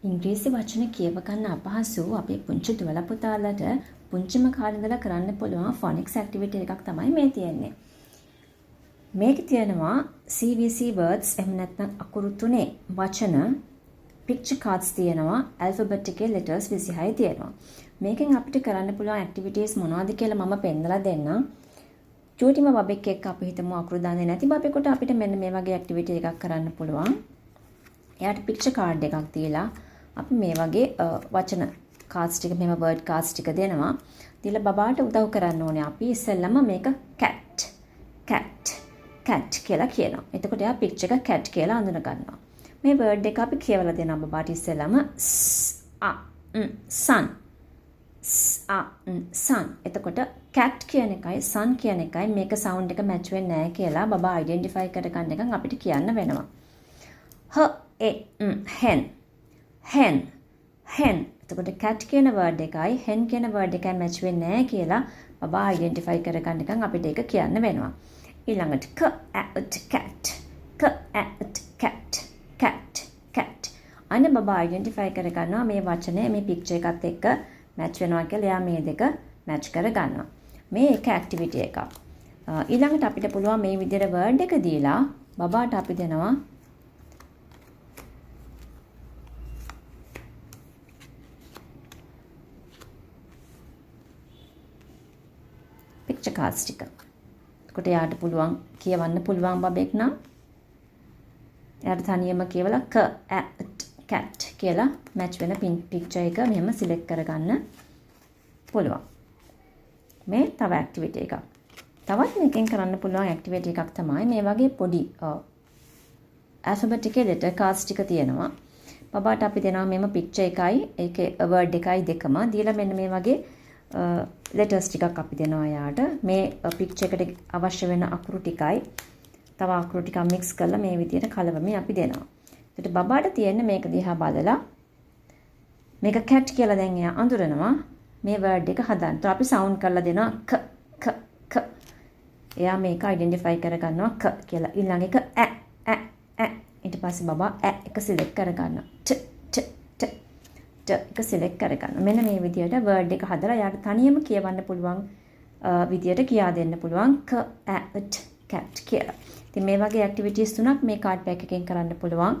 ඉංග්‍රීසි වචන කියව ගන්න අපහසු අපේ පුංචි දුවලා පුතාලට පුංචිම කාලේ ඉඳලා කරන්න පුළුවන් phonics activity එකක් තමයි මේ තියෙන්නේ. මේකේ තියෙනවා CVC words එහෙම නැත්නම් අකුරු තුනේ වචන picture cards තියෙනවා alphabet එකේ letters 26 තියෙනවා. මේකෙන් අපිට කරන්න පුළුවන් activities මොනවද කියලා මම පෙන්නලා දෙන්නම්. චූටිම බබෙක් එක්ක අපි හිතමු අකුරු දන්නේ නැති බබෙකුට අපිට මෙන්න මේ වගේ activity එකක් කරන්න පුළුවන්. එයාට picture card එකක් දීලා අපි මේ වගේ වචන cards ටික මෙහෙම word cards ටික දෙනවා. දීලා බබාට උදව් කරන්න ඕනේ. අපි ඉස්සෙල්ලම මේක cat කියලා කියනවා. එතකොට එයා picture එක cat කියලා අඳුන ගන්නවා. මේ word එක අපි කියවලා දෙනවා බබාට ඉස්සෙල්ලම sun. එතකොට cat කියන එකයි sun කියන එකයි මේක sound එක match වෙන්නේ නැහැ කියලා බබා identify කරගන්න එකන් අපිට කියන්න වෙනවා. hen. එතකොට cat කියන word එකයි hen කියන word එකයි match වෙන්නේ නැහැ කියලා බබා identify කරගන්න එකන් අපිට ඒක කියන්න වෙනවා. ඊළඟට cat. අනේ බබා identify කරගන්නවා මේ වචනේ මේ picture එකත් එක්ක match වෙනවා කියලා. එයා මේ දෙක match කරගන්නවා. මේ එක activity එකක්. ඊළඟට අපිට පුළුවන් මේ විදිහට word එක දීලා බබාට අපි දෙනවා picture cards ටික. එතකොට යාට පුළුවන් කියවන්න පුළුවන් බබෙක් නම් යාට තනියම කියවලා cat කියලා match වෙන picture එක මෙහෙම select කරගන්න පුළුවන්. මේ තව activity එකක්. තවත් මේකෙන් කරන්න පුළුවන් activity එකක් තමයි මේ වගේ පොඩි alphabet එකේ letter cards ටික තියෙනවා. බබාට අපි දෙනවා මෙහෙම picture එකයි ඒකේ word එකයි දෙකම දීලා මෙන්න මේ වගේ letters ටිකක් අපි දෙනවා යාට. මේ picture එකට අවශ්‍ය වෙන අකුරු ටිකයි තව අකුරු ටිකක් mix කරලා මේ විදිහට කලවමින් අපි දෙනවා. එතකොට බබාට තියෙන මේක දිහා බලලා මේක cat කියලා දැන් එයා අඳුරනවා මේ word එක හදන්න. તો අපි sound කරලා දෙනවා k. එයා මේක identify කරගන්නවා k කියලා. ඊළඟ එක ඊට පස්සේ බබා එක select කරගන්නවා. එක select කරගන්න. මෙන්න මේ විදිහට word එක හදලා යාට තනියම කියවන්න පුළුවන් විදිහට කියා දෙන්න පුළුවන් cat කියලා. ඉතින් මේ වගේ activities තුනක් මේ card pack එකෙන් කරන්න පුළුවන්.